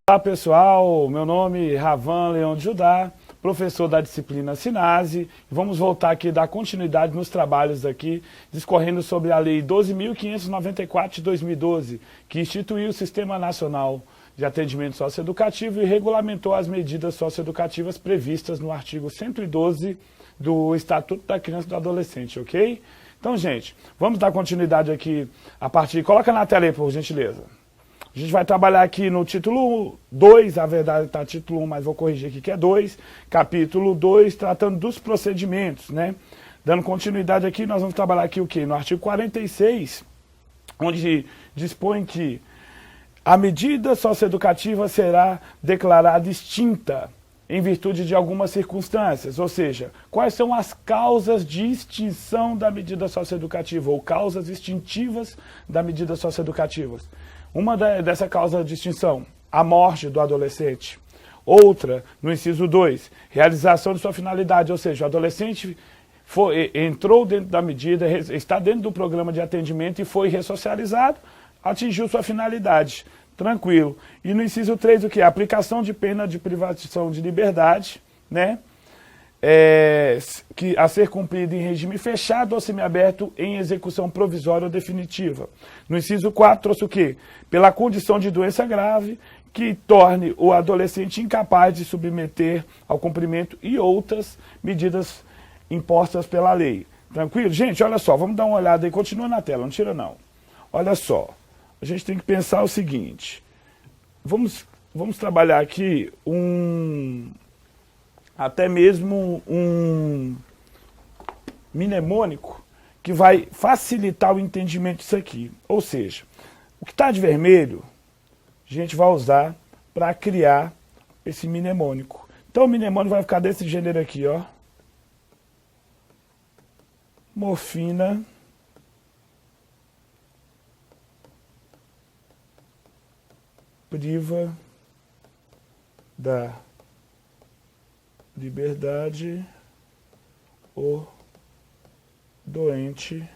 Olá pessoal, meu nome é Ravan Leão de Judá, professor da disciplina Sinase. Vamos voltar aqui, dar continuidade nos trabalhos aqui, discorrendo sobre a Lei 12.594 de 2012, que instituiu o Sistema Nacional de Atendimento Socioeducativo e regulamentou as medidas socioeducativas previstas no artigo 112 do Estatuto da Criança e do Adolescente, ok? Então, gente, vamos dar continuidade aqui a partir... Coloca na tela aí, por gentileza. A gente vai trabalhar aqui no título 2, a verdade está título 1, mas vou corrigir aqui que é 2, capítulo 2, tratando dos procedimentos, né? Dando continuidade aqui, nós vamos trabalhar aqui o quê? No artigo 46, onde dispõe que a medida socioeducativa será declarada extinta em virtude de algumas circunstâncias, ou seja, quais são as causas de extinção da medida socioeducativa ou causas extintivas da medida socioeducativa. Uma dessa causa de extinção, a morte do adolescente. Outra, no inciso 2, realização de sua finalidade, ou seja, o adolescente entrou dentro da medida, está dentro do programa de atendimento e foi ressocializado, atingiu sua finalidade. Tranquilo. E no inciso 3, o que? A aplicação de pena de privação de liberdade, né? A ser cumprida em regime fechado ou semiaberto em execução provisória ou definitiva. No inciso 4, trouxe o quê? Pela condição de doença grave que torne o adolescente incapaz de submeter ao cumprimento e outras medidas impostas pela lei. Tranquilo? Gente, olha só, vamos dar uma olhada aí, continua na tela, não tira não. Olha só, a gente tem que pensar o seguinte, vamos trabalhar aqui até mesmo um mnemônico que vai facilitar o entendimento disso aqui. Ou seja, o que está de vermelho, a gente vai usar para criar esse mnemônico. Então o mnemônico vai ficar desse gênero aqui, ó. Morfina priva da liberdade o doente.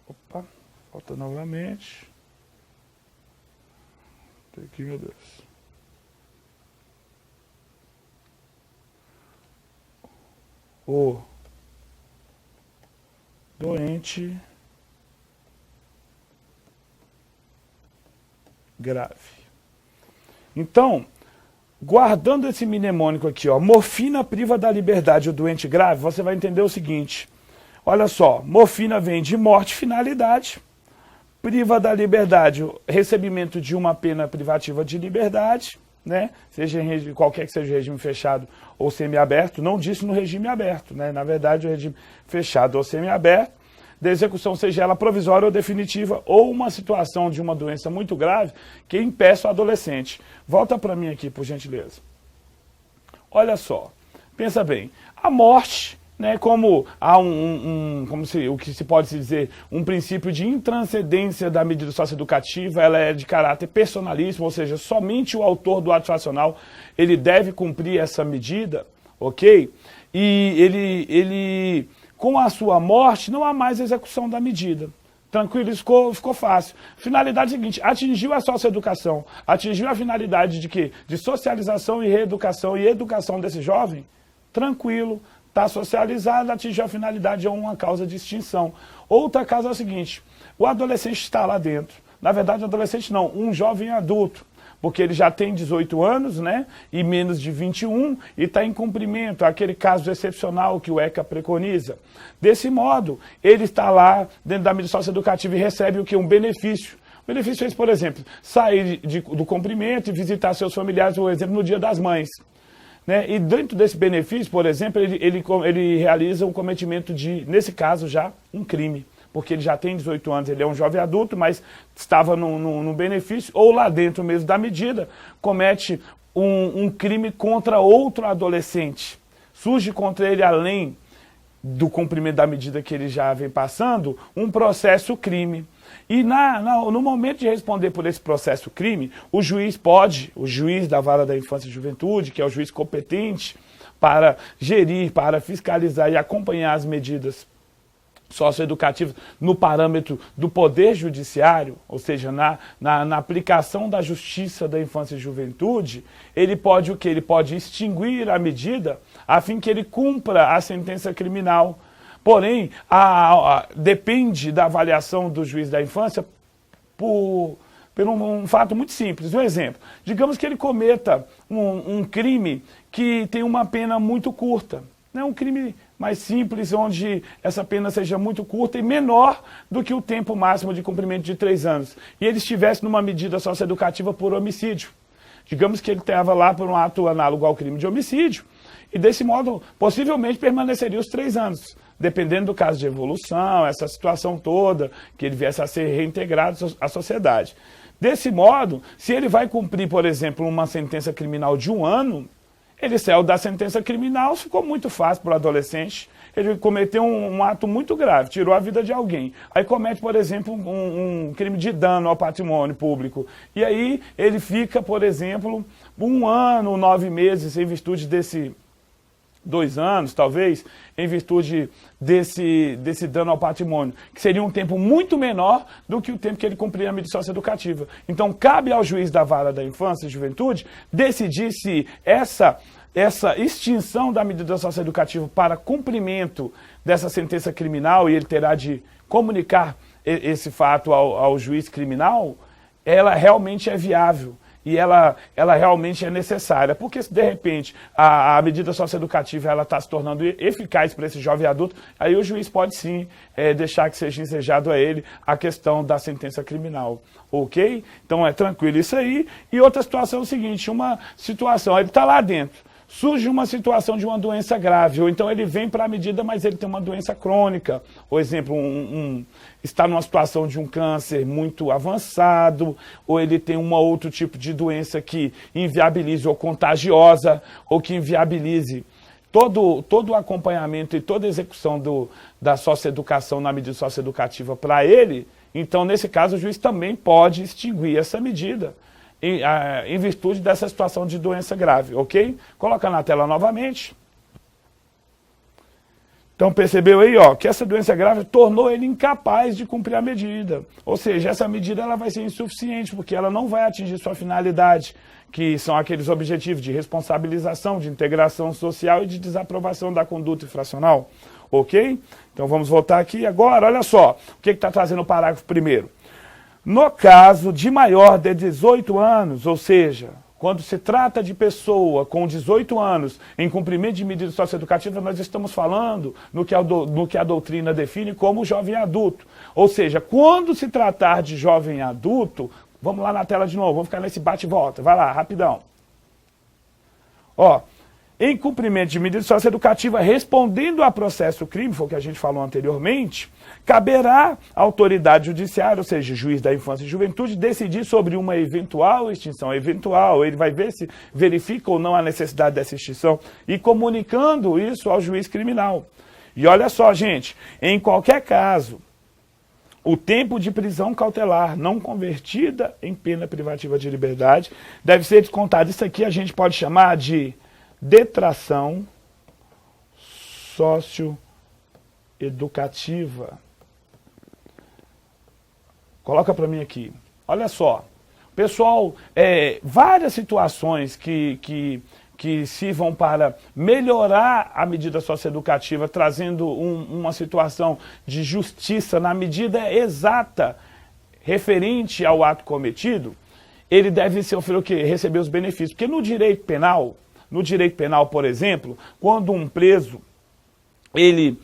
Opa, falta novamente. Aqui, meu Deus. O doente grave. Então, guardando esse mnemônico aqui, ó, morfina priva da liberdade o doente grave, você vai entender o seguinte, olha só, morfina vem de morte, finalidade, priva da liberdade, o recebimento de uma pena privativa de liberdade, né, seja em qualquer que seja o regime fechado ou semiaberto, não disse no regime aberto, né, na verdade o regime fechado ou semiaberto, da execução, seja ela provisória ou definitiva, ou uma situação de uma doença muito grave que impeça o adolescente. Volta para mim aqui, por gentileza. Olha só, pensa bem, a morte, né, como há o que se pode dizer, um princípio de intranscendência da medida socioeducativa, ela é de caráter personalíssimo, ou seja, somente o autor do ato fracional, ele deve cumprir essa medida, ok? E ele com a sua morte, não há mais execução da medida. Tranquilo, isso ficou fácil. Finalidade seguinte, atingiu a socioeducação, atingiu a finalidade de quê? De socialização e reeducação e educação desse jovem? Tranquilo, está socializado, atingiu a finalidade, é uma causa de extinção. Outra causa é o seguinte, o adolescente está lá dentro. Na verdade, adolescente não, um jovem adulto. Porque ele já tem 18 anos, né, e menos de 21, e está em cumprimento, aquele caso excepcional que o ECA preconiza. Desse modo, ele está lá dentro da medida socioeducativa e recebe o que? Um benefício. O benefício é esse, por exemplo, sair do cumprimento e visitar seus familiares, por exemplo, no Dia das Mães. Né? E dentro desse benefício, por exemplo, ele realiza um cometimento de, nesse caso já, um crime. Porque ele já tem 18 anos, ele é um jovem adulto, mas estava no benefício, ou lá dentro mesmo da medida, comete um crime contra outro adolescente. Surge contra ele, além do cumprimento da medida que ele já vem passando, um processo crime. E no momento de responder por esse processo crime, o juiz da Vara da Infância e Juventude, que é o juiz competente para gerir, para fiscalizar e acompanhar as medidas socioeducativas no parâmetro do poder judiciário, ou seja, na aplicação da justiça da infância e juventude, ele pode o quê? Ele pode extinguir a medida a fim que ele cumpra a sentença criminal. Porém, depende da avaliação do juiz da infância por um fato muito simples. Um exemplo, digamos que ele cometa um crime que tem uma pena muito curta, né? Um crime mais simples, onde essa pena seja muito curta e menor do que o tempo máximo de cumprimento de 3 anos. E ele estivesse numa medida socioeducativa por homicídio. Digamos que ele estava lá por um ato análogo ao crime de homicídio, e desse modo, possivelmente, permaneceria os 3 anos, dependendo do caso de evolução, essa situação toda, que ele viesse a ser reintegrado à sociedade. Desse modo, se ele vai cumprir, por exemplo, uma sentença criminal de 1 ano, ele saiu da sentença criminal, ficou muito fácil para o adolescente. Ele cometeu um ato muito grave, tirou a vida de alguém. Aí comete, por exemplo, um crime de dano ao patrimônio público. E aí ele fica, por exemplo, 1 ano, 9 meses, em virtude desse 2 anos, talvez, em virtude desse dano ao patrimônio, que seria um tempo muito menor do que o tempo que ele cumpria a medida socioeducativa. Então, cabe ao juiz da vara da infância e juventude decidir se essa extinção da medida socioeducativa para cumprimento dessa sentença criminal, e ele terá de comunicar esse fato ao juiz criminal, ela realmente é viável. E ela realmente é necessária, porque se de repente a medida socioeducativa está se tornando eficaz para esse jovem adulto, aí o juiz pode sim deixar que seja ensejado a ele a questão da sentença criminal, ok? Então é tranquilo isso aí. E outra situação é o seguinte, uma situação, ele está lá dentro, surge uma situação de uma doença grave, ou então ele vem para a medida, mas ele tem uma doença crônica, por exemplo, está numa situação de um câncer muito avançado, ou ele tem um outro tipo de doença que inviabilize, ou contagiosa, ou que inviabilize todo o acompanhamento e toda a execução da socioeducação na medida socioeducativa para ele. Então, nesse caso, o juiz também pode extinguir essa medida, em virtude dessa situação de doença grave, ok? Coloca na tela novamente. Então percebeu aí, ó, que essa doença grave tornou ele incapaz de cumprir a medida. Ou seja, essa medida ela vai ser insuficiente, porque ela não vai atingir sua finalidade, que são aqueles objetivos de responsabilização, de integração social e de desaprovação da conduta infracional, ok? Então vamos voltar aqui agora, olha só, o que está trazendo o parágrafo primeiro. No caso de maior de 18 anos, ou seja, quando se trata de pessoa com 18 anos em cumprimento de medida socioeducativa, nós estamos falando no que a doutrina define como jovem adulto. Ou seja, quando se tratar de jovem adulto, vamos lá na tela de novo, vamos ficar nesse bate e volta, vai lá, rapidão. Ó, em cumprimento de medida socioeducativa, respondendo a processo crime, foi o que a gente falou anteriormente, caberá à autoridade judiciária, ou seja, juiz da infância e juventude, decidir sobre uma eventual extinção. Eventual, ele vai ver se verifica ou não a necessidade dessa extinção e comunicando isso ao juiz criminal. E olha só, gente, em qualquer caso, o tempo de prisão cautelar não convertida em pena privativa de liberdade deve ser descontado. Isso aqui a gente pode chamar de detração socioeducativa. Coloca para mim aqui. Olha só. Pessoal, várias situações que sirvam para melhorar a medida socioeducativa, trazendo uma situação de justiça na medida exata referente ao ato cometido, ele deve sofrer o quê? Receber os benefícios. Porque no direito penal, por exemplo, quando um preso, ele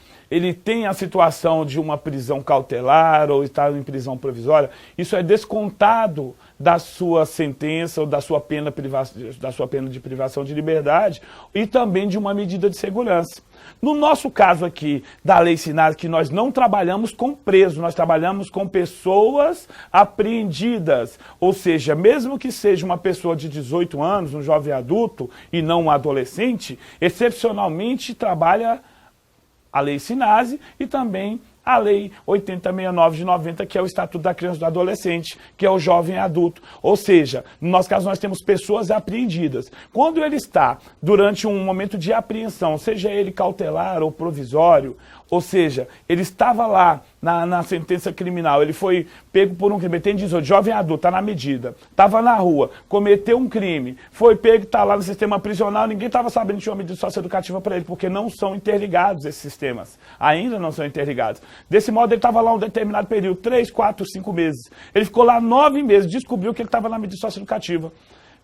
tem a situação de uma prisão cautelar ou está em prisão provisória, isso é descontado da sua sentença ou da sua pena de privação de liberdade e também de uma medida de segurança. No nosso caso aqui da Lei Sinase, que nós não trabalhamos com presos, nós trabalhamos com pessoas apreendidas, ou seja, mesmo que seja uma pessoa de 18 anos, um jovem adulto e não um adolescente, excepcionalmente trabalha a Lei Sinase e também a Lei 8069 de 90, que é o Estatuto da Criança e do Adolescente, que é o jovem adulto. Ou seja, no nosso caso nós temos pessoas apreendidas. Quando ele está durante um momento de apreensão, seja ele cautelar ou provisório, Ou seja, ele estava lá na sentença criminal, ele foi pego por um crime, ele tem 18, jovem adulto, está na medida, estava na rua, cometeu um crime, foi pego, está lá no sistema prisional, ninguém estava sabendo que tinha uma medida socioeducativa para ele, porque não são interligados esses sistemas, ainda não são interligados. Desse modo, ele estava lá um determinado período, 3, 4, 5 meses. Ele ficou lá 9 meses, descobriu que ele estava na medida socioeducativa.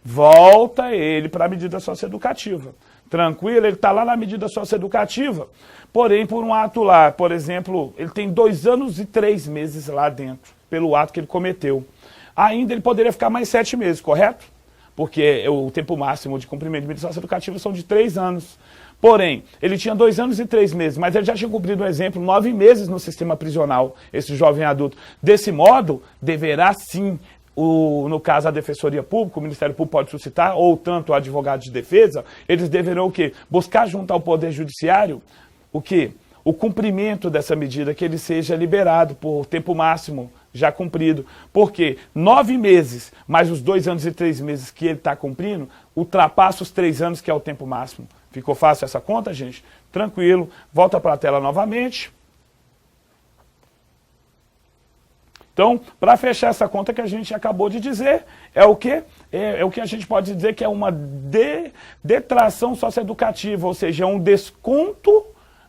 Volta ele para a medida socioeducativa. Tranquilo, ele está lá na medida socioeducativa, porém por um ato lá, por exemplo, ele tem 2 anos e 3 meses lá dentro, pelo ato que ele cometeu. Ainda ele poderia ficar mais 7 meses, correto? Porque o tempo máximo de cumprimento de medida socioeducativa são de 3 anos. Porém, ele tinha 2 anos e 3 meses, mas ele já tinha cumprido, um exemplo, 9 meses no sistema prisional, esse jovem adulto. Desse modo, deverá sim, no caso a Defensoria Pública, o Ministério Público pode suscitar, ou tanto o advogado de defesa, eles deverão o quê? Buscar junto ao Poder Judiciário o quê? O cumprimento dessa medida, que ele seja liberado por tempo máximo já cumprido. Porque 9 meses, mais os 2 anos e 3 meses que ele está cumprindo, ultrapassa os 3 anos, que é o tempo máximo. Ficou fácil essa conta, gente? Tranquilo. Volta para a tela novamente. Então, para fechar essa conta que a gente acabou de dizer, é o quê? É o que a gente pode dizer que é uma detração socioeducativa, ou seja, é um desconto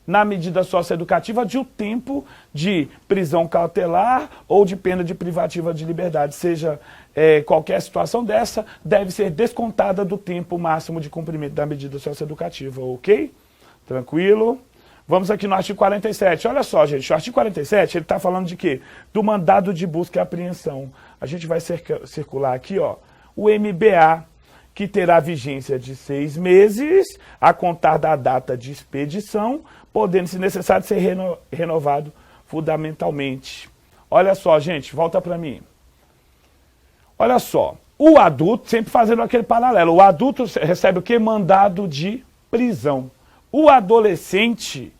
na medida socioeducativa de um tempo de prisão cautelar ou de pena de privativa de liberdade. Seja qualquer situação dessa, deve ser descontada do tempo máximo de cumprimento da medida socioeducativa, ok? Tranquilo? Vamos aqui no artigo 47. Olha só, gente, o artigo 47, ele está falando de quê? Do mandado de busca e apreensão. A gente vai circular aqui, ó, o MBA, que terá vigência de 6 meses, a contar da data de expedição, podendo, se necessário, ser renovado fundamentalmente. Olha só, gente, volta para mim. Olha só, o adulto, sempre fazendo aquele paralelo, o adulto recebe o quê? Mandado de prisão. O adolescente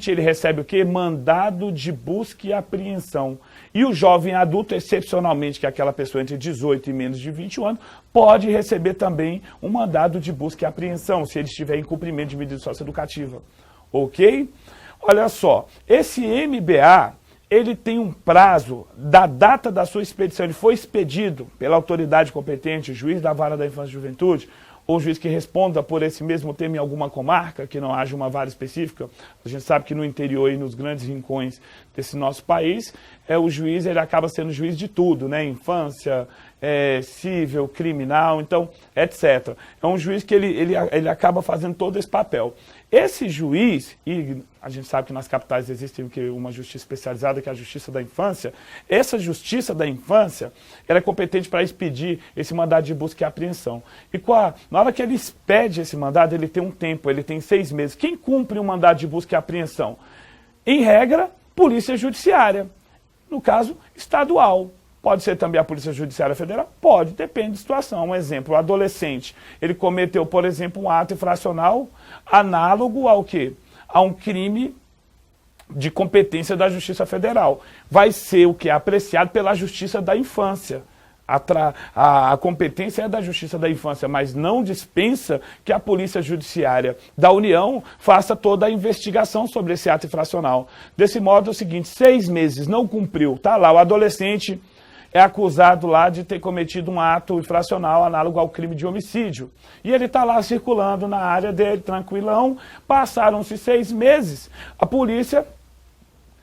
ele recebe o quê? Mandado de busca e apreensão. E o jovem adulto, excepcionalmente, que é aquela pessoa entre 18 e menos de 21 anos, pode receber também um mandado de busca e apreensão, se ele estiver em cumprimento de medida socioeducativa. Ok? Olha só, esse MBA, ele tem um prazo da data da sua expedição. Ele foi expedido pela autoridade competente, o juiz da vara da infância e juventude, ou o juiz que responda por esse mesmo tema em alguma comarca, que não haja uma vara específica. A gente sabe que no interior e nos grandes rincões desse nosso país, o juiz ele acaba sendo juiz de tudo, né? Infância, civil, criminal, então, etc. É um juiz que ele acaba fazendo todo esse papel. Esse juiz, e a gente sabe que nas capitais existe uma justiça especializada, que é a Justiça da Infância, essa Justiça da Infância, ela é competente para expedir esse mandado de busca e apreensão. E na hora que ele expede esse mandado, ele tem um tempo, ele tem 6 meses. Quem cumpre um mandado de busca e apreensão? Em regra, Polícia Judiciária. No caso, estadual. Pode ser também a Polícia Judiciária Federal? Pode, depende da situação. Um exemplo, o adolescente, ele cometeu, por exemplo, um ato infracional análogo ao quê? A um crime de competência da Justiça Federal. Vai ser o que? Apreciado pela Justiça da Infância. A competência é da Justiça da Infância, mas não dispensa que a Polícia Judiciária da União faça toda a investigação sobre esse ato infracional. Desse modo é o seguinte, 6 meses, não cumpriu, tá lá, o adolescente é acusado lá de ter cometido um ato infracional análogo ao crime de homicídio. E ele está lá circulando na área dele, tranquilão, passaram-se 6 meses, a polícia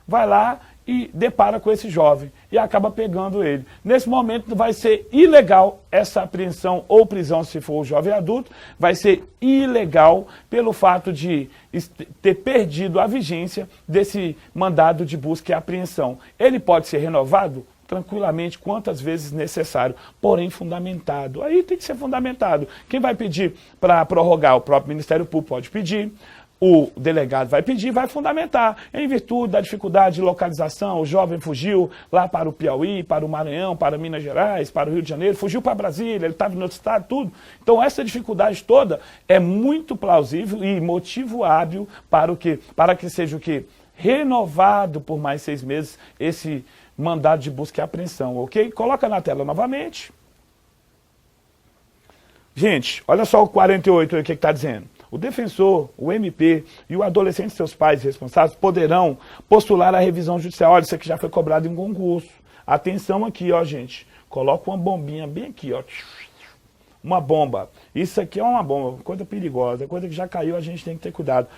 vai lá e depara com esse jovem e acaba pegando ele. Nesse momento vai ser ilegal essa apreensão ou prisão, se for o jovem adulto, vai ser ilegal pelo fato de ter perdido a vigência desse mandado de busca e apreensão. Ele pode ser renovado tranquilamente, quantas vezes necessário, porém fundamentado. Aí tem que ser fundamentado. Quem vai pedir para prorrogar? O próprio Ministério Público pode pedir, o delegado vai pedir, vai fundamentar. Em virtude da dificuldade de localização, o jovem fugiu lá para o Piauí, para o Maranhão, para Minas Gerais, para o Rio de Janeiro, fugiu para Brasília, ele estava em outro estado, tudo. Então essa dificuldade toda é muito plausível e motivo hábil para o quê? Para que seja o quê? Renovado por mais 6 meses esse mandado de busca e apreensão, ok? Coloca na tela novamente. Gente, olha só o 48 aí, o que está dizendo. o defensor, o MP e o adolescente, seus pais responsáveis, poderão postular a revisão judicial. Olha, isso aqui já foi cobrado em concurso. Atenção aqui, ó, gente. Coloca uma bombinha bem aqui, ó. Uma bomba. Isso aqui é uma bomba, coisa perigosa, coisa que já caiu, a gente tem que ter cuidado.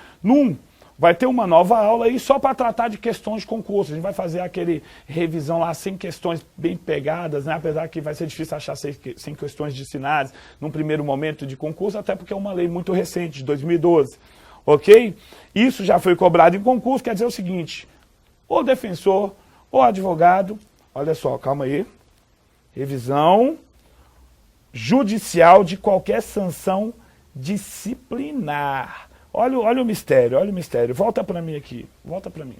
Vai ter uma nova aula aí só para tratar de questões de concurso. A gente vai fazer aquele revisão lá sem questões bem pegadas, né? Apesar que vai ser difícil achar sem questões dissinadas num primeiro momento de concurso, até porque é uma lei muito recente, de 2012. Ok? Isso já foi cobrado em concurso, quer dizer o seguinte, o defensor, o advogado, olha só, calma aí, revisão judicial de qualquer sanção disciplinar. Olha o mistério, olha o mistério. Volta para mim aqui, volta para mim.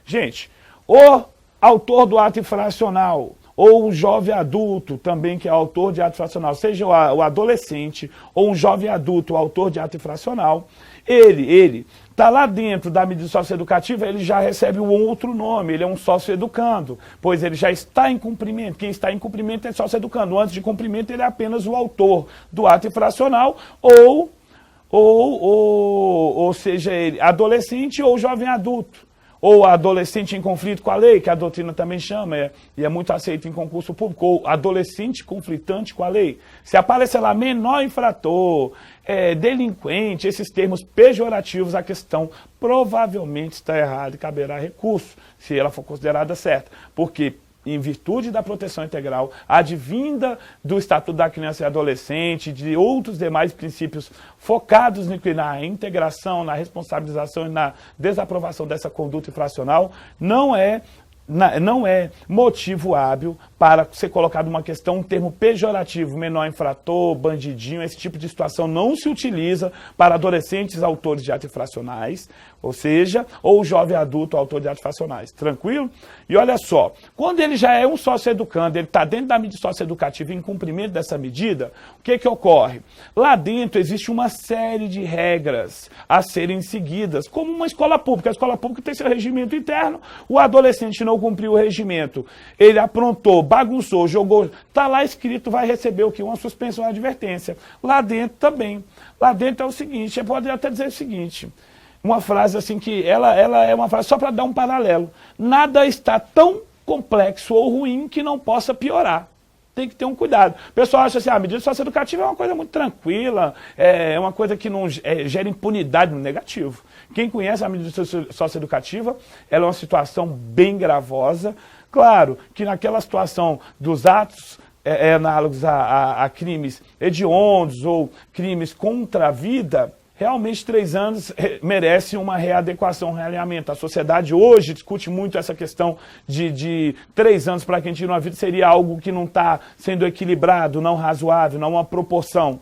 Gente, o autor do ato infracional, ou o jovem adulto também que é autor de ato infracional, seja o adolescente ou um jovem adulto, o autor de ato infracional, ele está lá dentro da medida socioeducativa, ele já recebe um outro nome, ele é um socioeducando, pois ele já está em cumprimento. Quem está em cumprimento é socioeducando. Antes de cumprimento, ele é apenas o autor do ato infracional, ou seja, ele adolescente ou jovem adulto, ou adolescente em conflito com a lei, que a doutrina também chama, e é muito aceito em concurso público, ou adolescente conflitante com a lei. Se aparecer lá menor infrator, delinquente, esses termos pejorativos, a questão provavelmente está errada e caberá recurso, se ela for considerada certa. Porque em virtude da proteção integral, advinda do Estatuto da Criança e Adolescente, de outros demais princípios focados na integração, na responsabilização e na desaprovação dessa conduta infracional, não é motivo hábil para ser colocado uma questão, um termo pejorativo, menor infrator, bandidinho, esse tipo de situação não se utiliza para adolescentes autores de atos infracionais, ou seja, ou jovem adulto autor de atos infracionais. Tranquilo? E olha só, quando ele já é um socioeducando, ele está dentro da medida socioeducativa em cumprimento dessa medida, o que ocorre? Lá dentro existe uma série de regras a serem seguidas, como uma escola pública. A escola pública tem seu regimento interno, o adolescente não cumpriu o regimento, ele aprontou, bagunçou, jogou, está lá escrito, vai receber o quê? Uma suspensão ou advertência. Lá dentro também. Lá dentro é o seguinte, eu poderia até dizer o seguinte, uma frase assim que ela é uma frase só para dar um paralelo. Nada está tão complexo ou ruim que não possa piorar. Tem que ter um cuidado. O pessoal acha assim, a medida socioeducativa é uma coisa muito tranquila, é uma coisa que não gera impunidade no negativo. Quem conhece a medida socioeducativa, ela é uma situação bem gravosa. Claro que naquela situação dos atos análogos a crimes hediondos ou crimes contra a vida, realmente 3 anos merece uma readequação, um realinhamento. A sociedade hoje discute muito essa questão de 3 anos para quem tira uma vida seria algo que não está sendo equilibrado, não razoável, não uma proporção.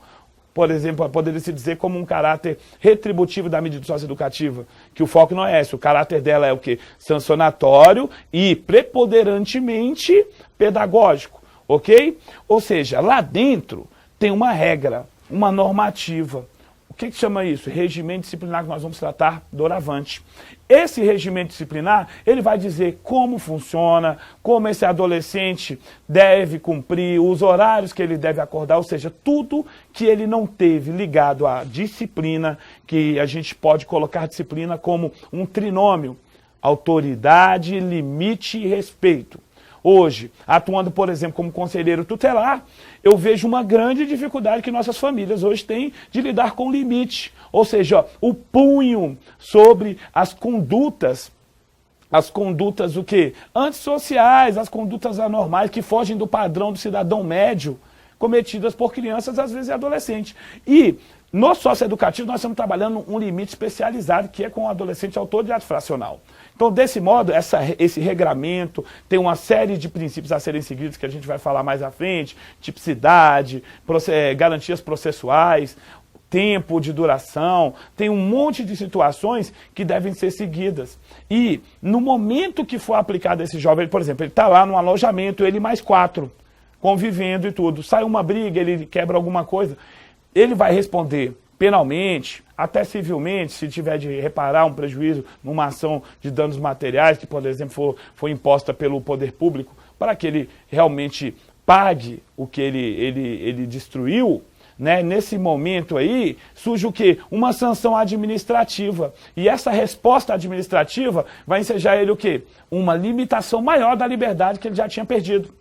Por exemplo, poderia se dizer como um caráter retributivo da medida socioeducativa, que o foco não é esse, o caráter dela é o quê? Sancionatório e preponderantemente pedagógico, ok? Ou seja, lá dentro tem uma regra, uma normativa. O que chama isso? Regimento disciplinar, que nós vamos tratar doravante. Esse regimento disciplinar, ele vai dizer como funciona, como esse adolescente deve cumprir, os horários que ele deve acordar, ou seja, tudo que ele não teve ligado à disciplina, que a gente pode colocar disciplina como um trinômio: autoridade, limite e respeito. Hoje, atuando, por exemplo, como conselheiro tutelar, eu vejo uma grande dificuldade que nossas famílias hoje têm de lidar com o limite. Ou seja, o punho sobre as condutas o quê? Antissociais, as condutas anormais que fogem do padrão do cidadão médio, cometidas por crianças, às vezes adolescentes. E no socioeducativo nós estamos trabalhando um limite especializado, que é com o adolescente autor de ato infracional. Então, desse modo, esse regramento tem uma série de princípios a serem seguidos, que a gente vai falar mais à frente: tipicidade, garantias processuais, tempo de duração, tem um monte de situações que devem ser seguidas. E no momento que for aplicado esse jovem, por exemplo, ele está lá no alojamento, ele mais 4, convivendo e tudo, sai uma briga, ele quebra alguma coisa, ele vai responder penalmente, até civilmente, se tiver de reparar um prejuízo numa ação de danos materiais, que, por exemplo, foi imposta pelo poder público, para que ele realmente pague o que ele destruiu, né, nesse momento aí, surge o quê? Uma sanção administrativa. E essa resposta administrativa vai ensejar ele o quê? Uma limitação maior da liberdade que ele já tinha perdido,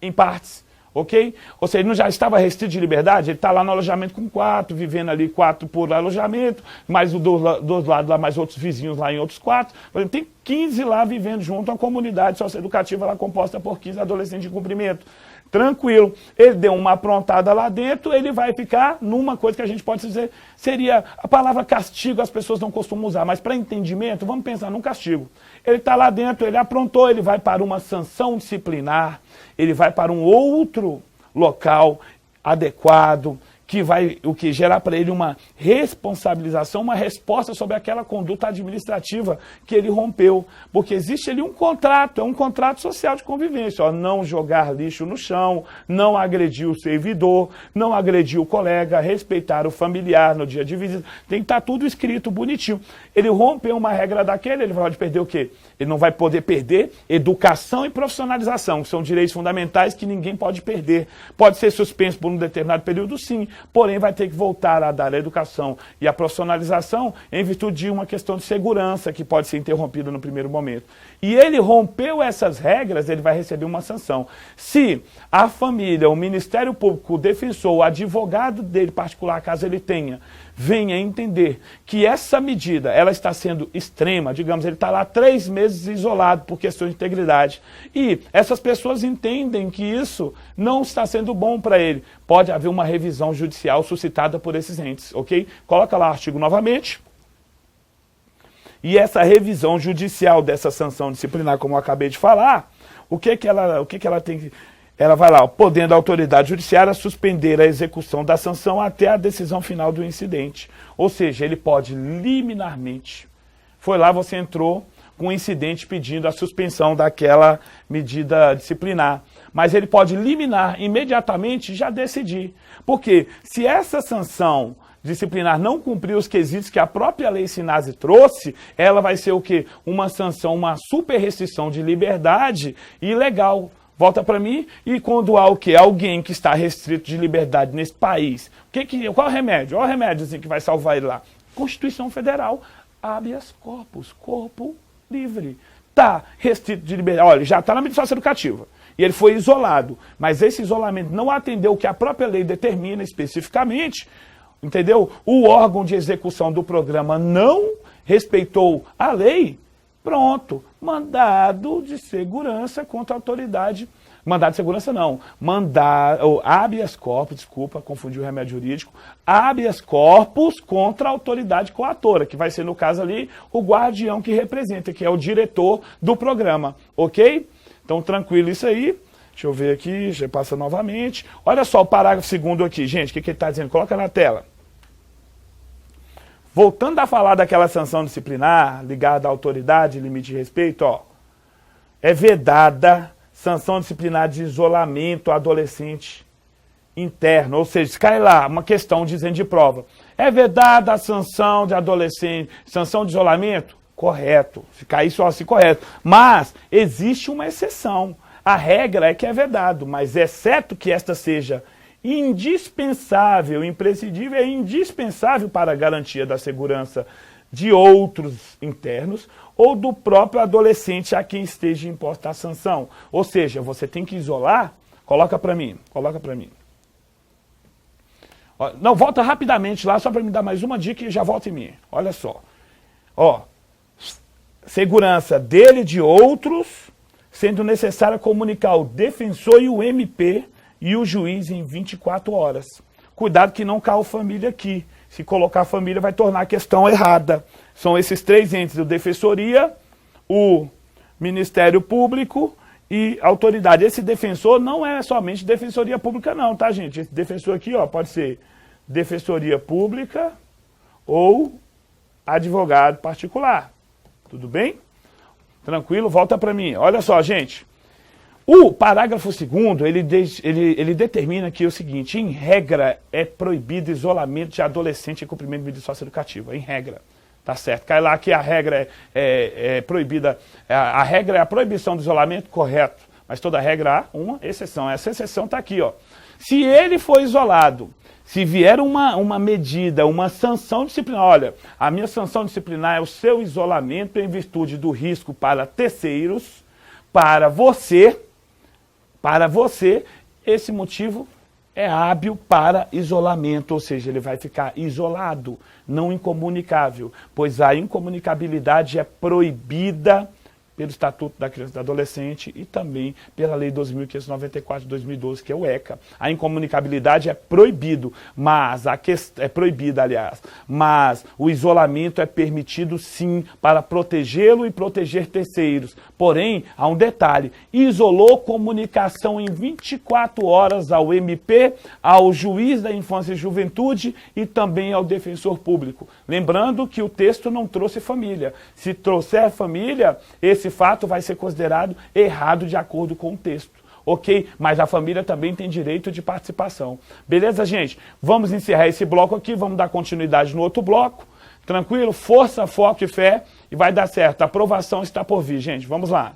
em partes. Ok? Ou seja, ele não já estava restrito de liberdade, ele está lá no alojamento com 4, vivendo ali 4 por alojamento, mais dos lados lá, mais outros vizinhos lá em outros 4. Por exemplo, tem 15 lá vivendo junto, uma comunidade socioeducativa lá composta por 15 adolescentes de cumprimento. Tranquilo, ele deu uma aprontada lá dentro, ele vai ficar numa coisa que a gente pode dizer, seria a palavra castigo, as pessoas não costumam usar, mas para entendimento, vamos pensar num castigo. Ele está lá dentro, ele aprontou, ele vai para uma sanção disciplinar, ele vai para um outro local adequado, que vai o que gerar para ele uma responsabilização, uma resposta sobre aquela conduta administrativa que ele rompeu. Porque existe ali um contrato, é um contrato social de convivência. Ó, não jogar lixo no chão, não agredir o servidor, não agredir o colega, respeitar o familiar no dia de visita. Tem que estar tudo escrito bonitinho. Ele rompeu uma regra daquele, ele pode perder o quê? Ele não vai poder perder educação e profissionalização, que são direitos fundamentais que ninguém pode perder. Pode ser suspenso por um determinado período, sim, porém vai ter que voltar a dar a educação e a profissionalização em virtude de uma questão de segurança que pode ser interrompida no primeiro momento. E ele rompeu essas regras, ele vai receber uma sanção. Se a família, o Ministério Público, o defensor, o advogado dele particular, caso ele tenha, venha entender que essa medida ela está sendo extrema, digamos, ele está lá 3 meses isolado por questões de integridade, e essas pessoas entendem que isso não está sendo bom para ele, pode haver uma revisão judicial suscitada por esses entes, ok? Coloca lá o artigo novamente. E essa revisão judicial dessa sanção disciplinar, como eu acabei de falar, o que ela tem que... Ela vai lá, podendo a autoridade judiciária suspender a execução da sanção até a decisão final do incidente. Ou seja, ele pode liminarmente. Foi lá, você entrou com um incidente pedindo a suspensão daquela medida disciplinar. Mas ele pode liminar imediatamente e já decidir. Porque se essa sanção disciplinar não cumprir os quesitos que a própria lei Sinase trouxe, ela vai ser o quê? Uma sanção, uma super restrição de liberdade ilegal. Volta para mim, e quando há o quê? Alguém que está restrito de liberdade nesse país, qual é o remédio? Olha o remédio assim, que vai salvar ele lá. Constituição Federal, habeas corpus, corpo livre. Está restrito de liberdade, olha, já está na medida socioeducativa. E ele foi isolado, mas esse isolamento não atendeu o que a própria lei determina especificamente, entendeu? O órgão de execução do programa não respeitou a lei. Pronto, mandado de segurança contra a autoridade. Mandado de segurança não, habeas corpus, desculpa, confundi o remédio jurídico, habeas corpus contra a autoridade coatora, que vai ser no caso ali o guardião que representa, que é o diretor do programa, ok? Então tranquilo isso aí, deixa eu ver aqui, já passa novamente. Olha só o parágrafo 2º aqui, gente, o que ele está dizendo? Coloca na tela. Voltando a falar daquela sanção disciplinar ligada à autoridade, limite de respeito, ó, é vedada sanção disciplinar de isolamento adolescente interno, ou seja, cai lá uma questão dizendo de prova. É vedada a sanção de adolescente, sanção de isolamento? Correto, se cair só assim, correto. Mas existe uma exceção. A regra é que é vedado, mas exceto que esta seja indispensável, imprescindível, é indispensável para a garantia da segurança de outros internos ou do próprio adolescente a quem esteja imposta a sanção. Ou seja, você tem que isolar, coloca para mim. Ó, não, volta rapidamente lá, só para me dar mais uma dica e já volta em mim. Olha só. Ó, segurança dele e de outros, sendo necessário comunicar o defensor e o MP e o juiz em 24 horas. Cuidado que não caia família aqui. Se colocar família vai tornar a questão errada. São esses 3 entes, a defensoria, o Ministério Público e a autoridade. Esse defensor não é somente defensoria pública não, tá gente? Esse defensor aqui, ó, pode ser defensoria pública ou advogado particular. Tudo bem? Tranquilo? Volta para mim. Olha só, gente. O parágrafo 2º, ele determina que é o seguinte, em regra, é proibido isolamento de adolescente em cumprimento de medida socioeducativa, em regra, tá certo? Cai lá que a regra é proibida, a regra é a proibição do isolamento, correto, Mas toda regra há uma exceção. Essa exceção está aqui, ó. Se ele for isolado, se vier uma medida, uma sanção disciplinar, olha, a minha sanção disciplinar é o seu isolamento em virtude do risco para terceiros, para você, esse motivo é hábil para isolamento, ou seja, ele vai ficar isolado, não incomunicável, pois a incomunicabilidade é proibida pelo Estatuto da Criança e do Adolescente e também pela Lei 2.594 de 2012, que é o ECA. A incomunicabilidade é proibido, mas é proibida, aliás, mas o isolamento é permitido sim para protegê-lo e proteger terceiros. Porém, há um detalhe, isolou comunicação em 24 horas ao MP, ao juiz da infância e juventude e também ao defensor público. Lembrando que o texto não trouxe família. Se trouxer família, esse fato vai ser considerado errado de acordo com o texto, ok? Mas a família também tem direito de participação. Beleza, gente? Vamos encerrar esse bloco aqui, vamos dar continuidade no outro bloco. Tranquilo? Força, foco e fé e vai dar certo. A aprovação está por vir, gente. Vamos lá.